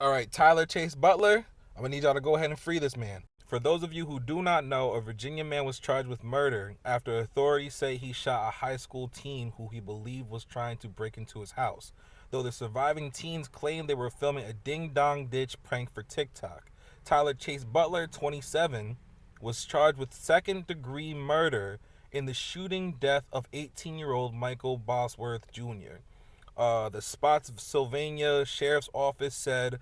All right, Tyler Chase Butler, I'm going to need y'all to go ahead and free this man. For those of you who do not know, a Virginia man was charged with murder after authorities say he shot a high school teen who he believed was trying to break into his house, though the surviving teens claimed they were filming a ding-dong ditch prank for TikTok. Tyler Chase Butler, 27, was charged with second-degree murder in the shooting death of 18-year-old Michael Bosworth Jr. The Spotsylvania Sheriff's Office said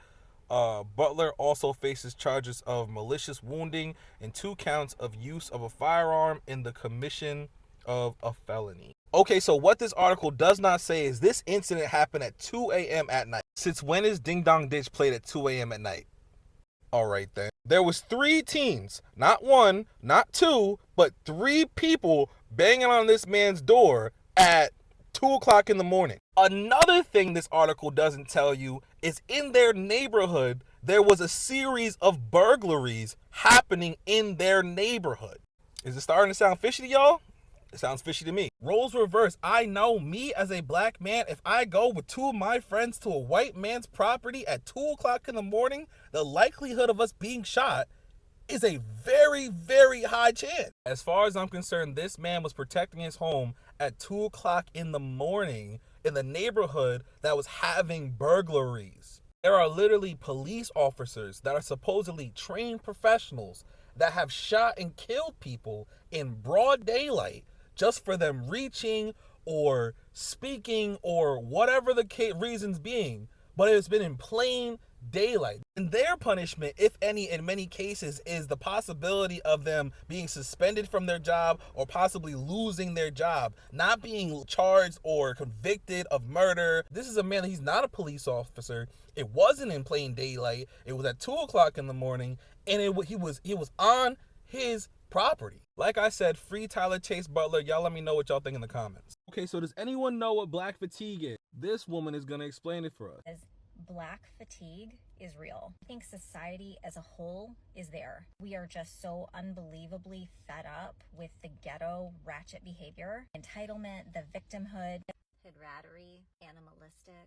Butler also faces charges of malicious wounding and 2 counts of use of a firearm in the commission of a felony. Okay, so what this article does not say is this incident happened at 2 a.m. at night. Since when is Ding Dong Ditch played at 2 a.m. at night? All right then. There was 3 teens, not 1, not 2, but 3 people banging on this man's door at 2 o'clock in the morning. Another thing this article doesn't tell you is in their neighborhood, there was a series of burglaries happening in their neighborhood. Is it starting to sound fishy to y'all? It sounds fishy to me. Roles reversed. I know me as a black man, if I go with 2 of my friends to a white man's property at 2 o'clock in the morning, the likelihood of us being shot is a very, very high chance. As far as I'm concerned, this man was protecting his home at 2 o'clock in the morning in the neighborhood that was having burglaries. There are literally police officers that are supposedly trained professionals that have shot and killed people in broad daylight just for them reaching or speaking or whatever the reasons being, but it's been in plain daylight. And their punishment, if any, in many cases, is the possibility of them being suspended from their job or possibly losing their job, not being charged or convicted of murder. This is a man, he's not a police officer. It wasn't in plain daylight. It was at 2 o'clock in the morning, and he was on his property. Like I said, free Tyler Chase Butler. Y'all let me know what y'all think in the comments. Okay, so does anyone know what black fatigue is? This woman is gonna explain it for us. Black fatigue is real. I think society as a whole is there. We are just so unbelievably fed up with the ghetto ratchet behavior, entitlement, the victimhood, camaraderie, animalistic.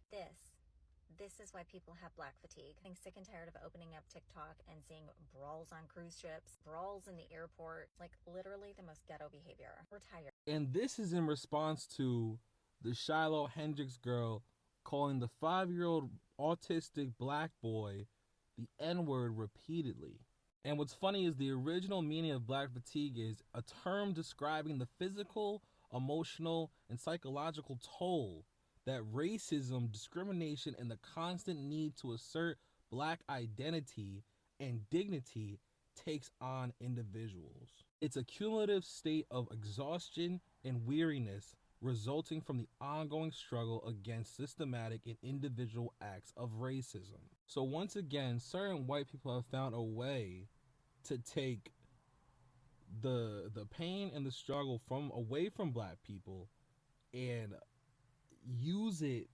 This is why people have black fatigue. I'm sick and tired of opening up TikTok and seeing brawls on cruise ships, brawls in the airport, like literally the most ghetto behavior. We're tired. And this is in response to the Shiloh Hendricks girl calling the 5-year-old autistic black boy the N-word repeatedly. And what's funny is the original meaning of black fatigue is a term describing the physical, emotional, and psychological toll that racism, discrimination, and the constant need to assert black identity and dignity takes on individuals. It's a cumulative state of exhaustion and weariness resulting from the ongoing struggle against systematic and individual acts of racism. So once again, certain white people have found a way to take the pain and the struggle away from black people and use it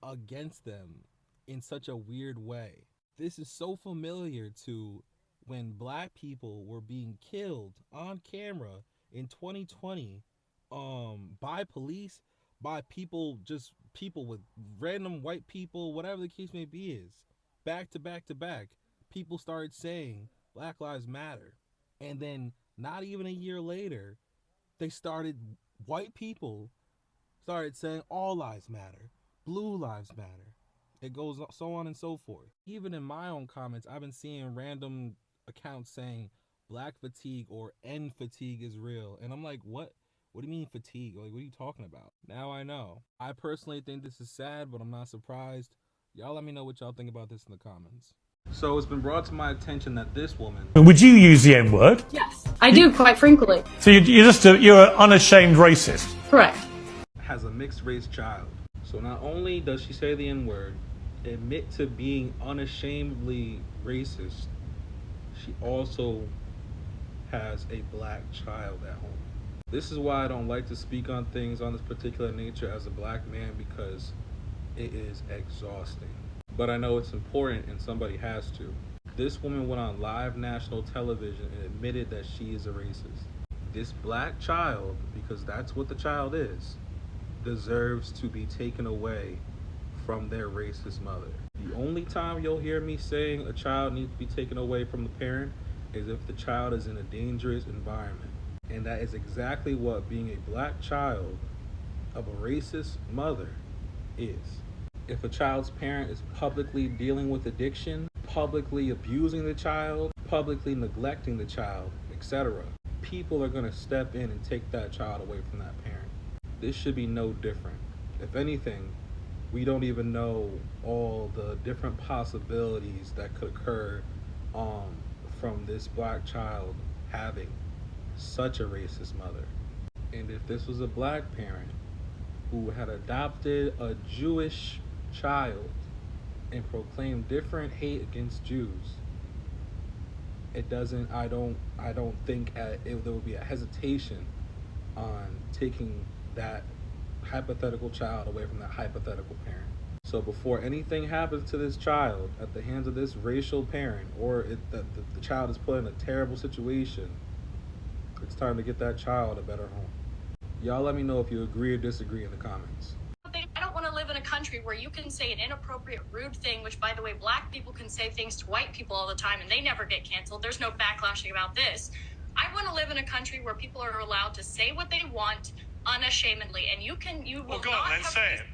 against them in such a weird way. This is so familiar to when black people were being killed on camera in 2020 by police, by people with random white people, whatever the case may be, is back to back to back. People started saying Black Lives Matter, and then not even a year later, white people started saying all lives matter, blue lives matter. It goes so on and so forth. Even in my own comments, I've been seeing random accounts saying black fatigue or N fatigue is real, and I'm like, what? What do you mean fatigue? Like, what are you talking about? Now I know. I personally think this is sad, but I'm not surprised. Y'all let me know what y'all think about this in the comments. So it's been brought to my attention that this woman... Would you use the N-word? Yes, I do, quite frequently. So you're an unashamed racist? Correct. Has a mixed race child. So not only does she say the N-word, admit to being unashamedly racist, she also has a black child at home. This is why I don't like to speak on things on this particular nature as a black man, because it is exhausting. But I know it's important and somebody has to. This woman went on live national television and admitted that she is a racist. This black child, because that's what the child is, deserves to be taken away from their racist mother. The only time you'll hear me saying a child needs to be taken away from the parent is if the child is in a dangerous environment. And that is exactly what being a black child of a racist mother is. If a child's parent is publicly dealing with addiction, publicly abusing the child, publicly neglecting the child, etc., people are going to step in and take that child away from that parent. This should be no different. If anything, we don't even know all the different possibilities that could occur from this black child having such a racist mother. And if this was a black parent who had adopted a Jewish child and proclaimed different hate against Jews, I don't think there would be a hesitation on taking that hypothetical child away from that hypothetical parent. So before anything happens to this child at the hands of this racial parent, or the child is put in a terrible situation, it's time to get that child a better home. Y'all let me know if you agree or disagree in the comments. I don't want to live in a country where you can say an inappropriate, rude thing, which, by the way, black people can say things to white people all the time and they never get canceled. There's no backlashing about this. I want to live in a country where people are allowed to say what they want unashamedly, and you will well, go not on then, have say it.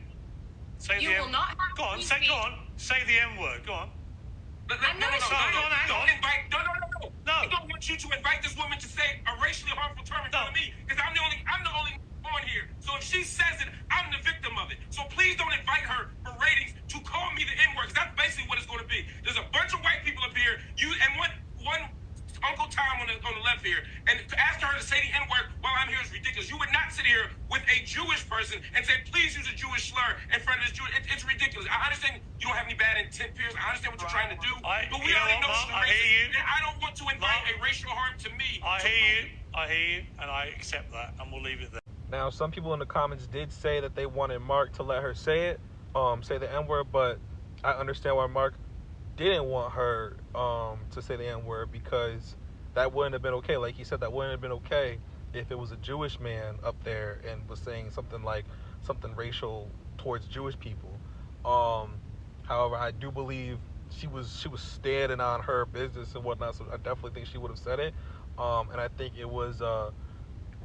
Say you the will M- not have Go on, free say speech. Go on. Say the M word. Go on. I'm not Hang on. No. I don't want you to invite this woman to say a racially harmful term in front of me, because I'm the only on here. So if she says it, I'm the victim of it. So please don't invite her for ratings to call me the N-word, because that's basically what it's going to be. There's a bunch of white people up here, one Uncle Tom on the left here, and to ask her to say the N-word while I'm here is ridiculous. You would not sit here with a Jewish person and say, please use a Jewish slur in front of this Jewish. It's ridiculous. I understand you don't have any bad intent, Pierce. I understand what you're trying to do. But we already know she's racist, and I don't want to invite a racial harm to me. I hear you, and I accept that, and we'll leave it there. Now, some people in the comments did say that they wanted Mark to let her say it, say the N-word, but I understand why Mark didn't want her to say the N-word, because that wouldn't have been okay. Like he said, that wouldn't have been okay if it was a Jewish man up there and was saying something racial towards Jewish people. However, I do believe she was standing on her business and whatnot, so I definitely think she would have said it. And I think it was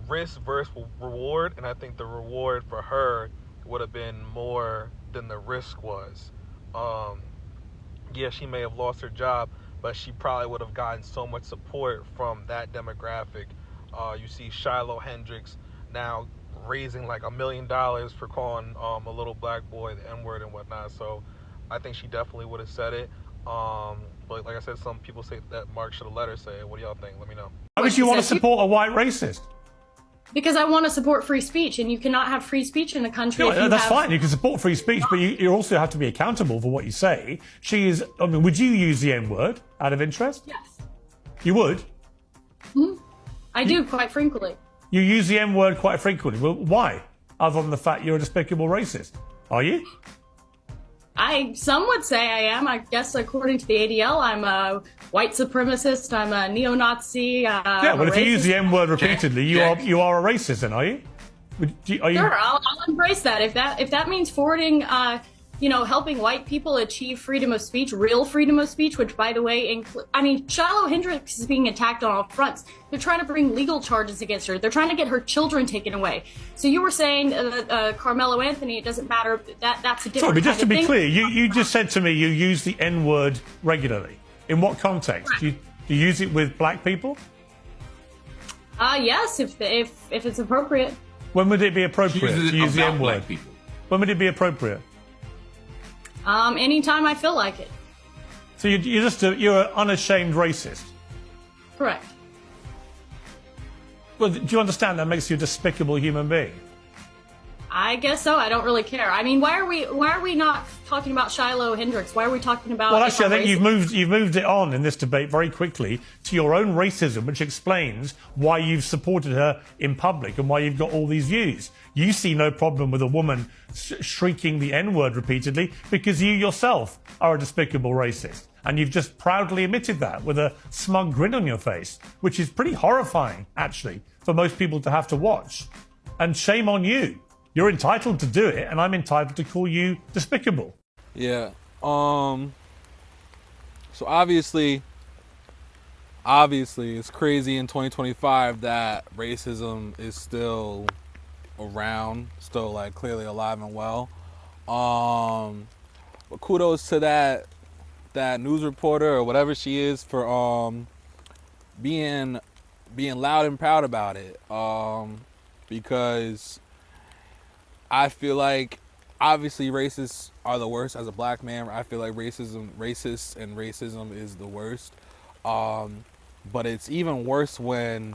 risk versus reward, and I think the reward for her would have been more than the risk was. Yeah, she may have lost her job, but she probably would have gotten so much support from that demographic. You see Shiloh Hendricks now raising like $1 million for calling a little black boy the N-word and whatnot. So I think she definitely would have said it. But like I said, some people say that Mark should have let her say it. What do y'all think? Let me know. Why would you want to support a white racist? Because I want to support free speech, and you cannot have free speech in a country. Yeah, that's fine. You can support free speech, but you also have to be accountable for what you say. Would you use the N-word out of interest? Yes. You would? I do, quite frankly. You use the N-word quite frequently. Well, why? Other than the fact you're a despicable racist. Are you? Some would say I am. I guess according to the ADL, I'm a white supremacist. I'm a neo-Nazi. Yeah, well, if you use the N-word repeatedly, you are a racist, then, are you? Sure, I'll embrace that. If that means forwarding, helping white people achieve freedom of speech, real freedom of speech, which, by the way, Shiloh Hendricks is being attacked on all fronts. They're trying to bring legal charges against her. They're trying to get her children taken away. So you were saying Carmelo Anthony, it doesn't matter. That's a different Sorry, but just to be thing. clear, you just said to me you use the N-word regularly. In what context? Right. Do you use it with black people? Yes, if it's appropriate. When would it be appropriate to use the N-word? When would it be appropriate? Anytime I feel like it. So you're an unashamed racist. Correct. Well, do you understand that makes you a despicable human being? I guess so. I don't really care. I mean, why are we not talking about Shiloh Hendricks? Why are we talking about? Well, actually, I think you've moved it on in this debate very quickly to your own racism, which explains why you've supported her in public and why you've got all these views. You see no problem with a woman shrieking the N-word repeatedly because you yourself are a despicable racist. And you've just proudly admitted that with a smug grin on your face, which is pretty horrifying, actually, for most people to have to watch. And shame on you. You're entitled to do it, and I'm entitled to call you despicable. Yeah, So obviously it's crazy in 2025 that racism is still around, still like clearly alive and well. But kudos to that news reporter or whatever she is for being loud and proud about it. Because I feel like obviously racists are the worst. As a black man, I feel like racist and racism is the worst. But it's even worse when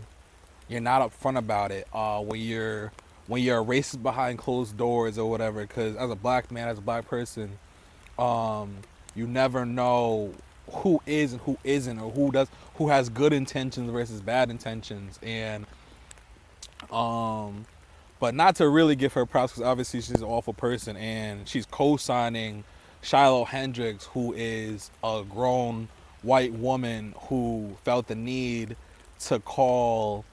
you're not upfront about it. When you're a racist behind closed doors or whatever. Because as a black man, as a black person, you never know who is and who isn't, or who has good intentions versus bad intentions. And but not to really give her props, because obviously she's an awful person, and she's co-signing Shiloh Hendricks, who is a grown white woman who felt the need to call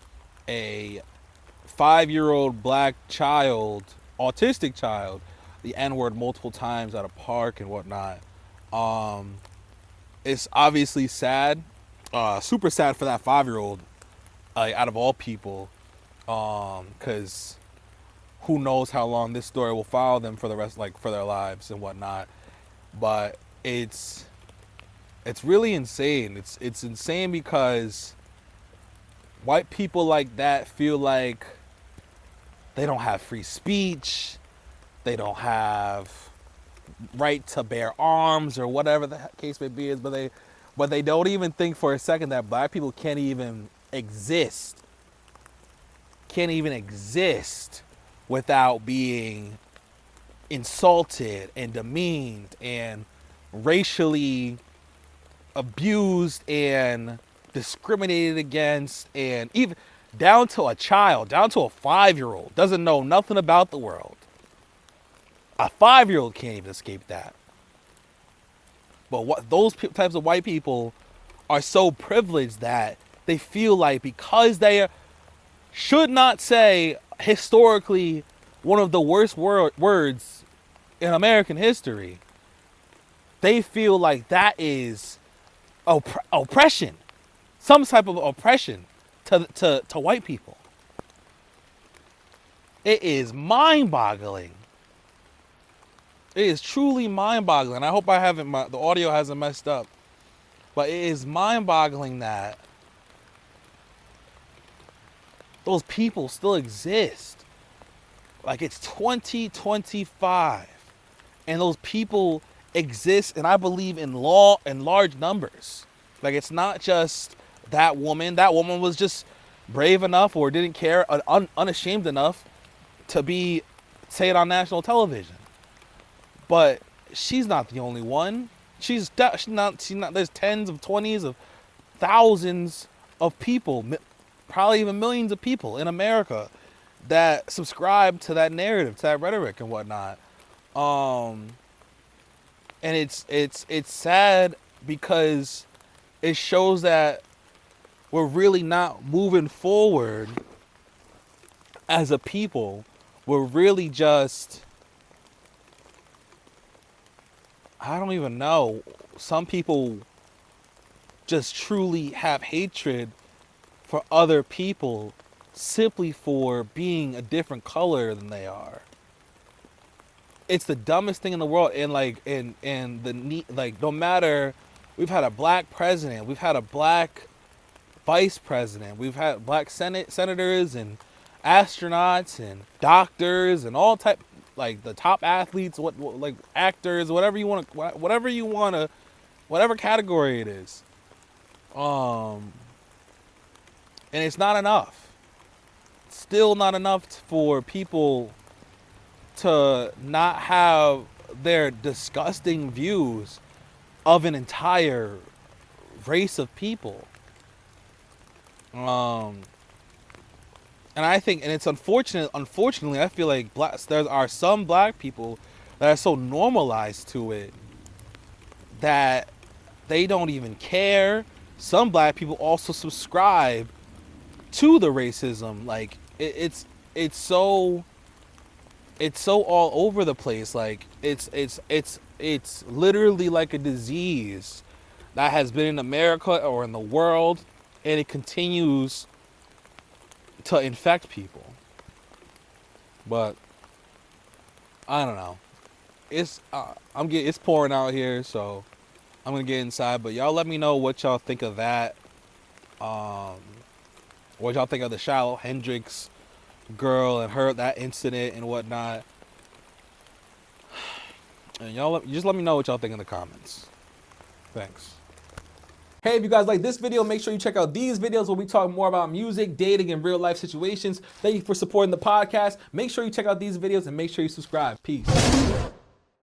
a 5-year-old black child, autistic child, the N-word multiple times at a park and whatnot. It's obviously sad, super sad for that 5-year-old, out of all people, because who knows how long this story will follow them for the rest, like for their lives and whatnot. But it's really insane. It's insane because white people like that feel like they don't have free speech, they don't have right to bear arms or whatever the case may be, but they don't even think for a second that black people can't even exist without being insulted and demeaned and racially abused and discriminated against, and even down to a child, down to a 5-year-old, doesn't know nothing about the world. A 5-year-old can't even escape that. But what those types of white people are so privileged that they feel like because they should not say historically one of the worst words in American history, they feel like that is oppression, some type of oppression to white people. It is mind-boggling. It is truly mind-boggling. I hope the audio hasn't messed up, but it is mind-boggling that those people still exist. Like, it's 2025, and those people exist, and I believe in large numbers. Like, it's not just that woman. That woman was just brave enough or didn't care, unashamed enough to say it on national television. But she's not the only one. She's not. There's tens of 20s of thousands of people, probably even millions of people in America that subscribe to that narrative, to that rhetoric and whatnot. And it's sad because it shows that we're really not moving forward as a people. We're really just, I don't even know. Some people just truly have hatred for other people simply for being a different color than they are. It's the dumbest thing in the world. And no matter, we've had a black president, we've had a black vice president, we've had black senators and astronauts and doctors and all type, like the top athletes, like actors, whatever category it is. And it's not enough. It's still not enough for people to not have their disgusting views of an entire race of people. And I think, and it's unfortunately, I feel like there are some black people that are so normalized to it that they don't even care. Some black people also subscribe to the racism. Like, it's so all over the place. Like, it's It's literally like a disease that has been in America or in the world, and it continues to infect people. But I don't know. It's pouring out here, so I'm gonna get inside. But y'all let me know what y'all think of that. What y'all think of the Shiloh Hendricks girl and that incident and whatnot. And y'all just let me know what y'all think in the comments. Thanks. Hey, if you guys like this video, make sure you check out these videos where we talk more about music, dating, and real life situations. Thank you for supporting the podcast. Make sure you check out these videos and make sure you subscribe. Peace.